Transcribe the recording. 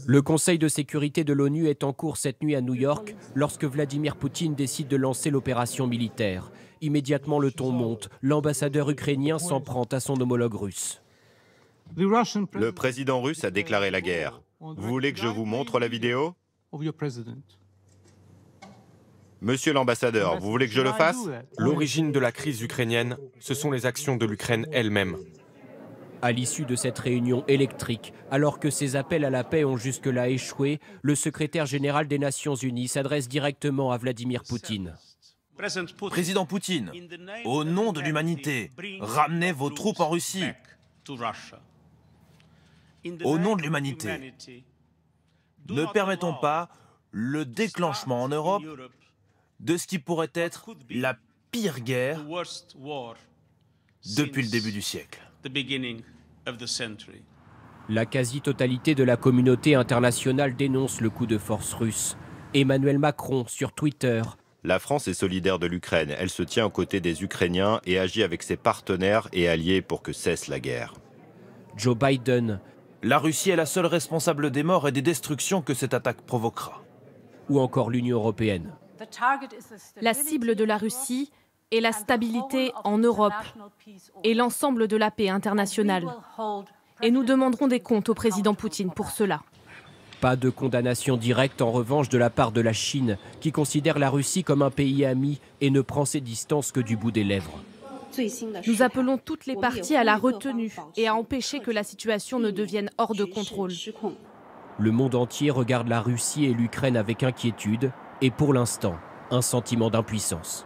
Le Conseil de sécurité de l'ONU est en cours cette nuit à New York lorsque Vladimir Poutine décide de lancer l'opération militaire. Immédiatement, le ton monte. L'ambassadeur ukrainien s'en prend à son homologue russe. Le président russe a déclaré la guerre. Vous voulez que je vous montre la vidéo? Monsieur l'ambassadeur, vous voulez que je le fasse? L'origine de la crise ukrainienne, ce sont les actions de l'Ukraine elle-même. À l'issue de cette réunion électrique, alors que ses appels à la paix ont jusque-là échoué, le secrétaire général des Nations Unies s'adresse directement à Vladimir Poutine. Président Poutine, au nom de l'humanité, ramenez vos troupes en Russie. Au nom de l'humanité, ne permettons pas le déclenchement en Europe de ce qui pourrait être la pire guerre depuis le début du siècle. La quasi-totalité de la communauté internationale dénonce le coup de force russe. Emmanuel Macron sur Twitter. La France est solidaire de l'Ukraine. Elle se tient aux côtés des Ukrainiens et agit avec ses partenaires et alliés pour que cesse la guerre. Joe Biden. La Russie est la seule responsable des morts et des destructions que cette attaque provoquera. Ou encore l'Union européenne. La cible de la Russie est la stabilité en Europe et l'ensemble de la paix internationale. Et nous demanderons des comptes au président Poutine pour cela. Pas de condamnation directe en revanche de la part de la Chine, qui considère la Russie comme un pays ami et ne prend ses distances que du bout des lèvres. Nous appelons toutes les parties à la retenue et à empêcher que la situation ne devienne hors de contrôle. Le monde entier regarde la Russie et l'Ukraine avec inquiétude et pour l'instant, un sentiment d'impuissance.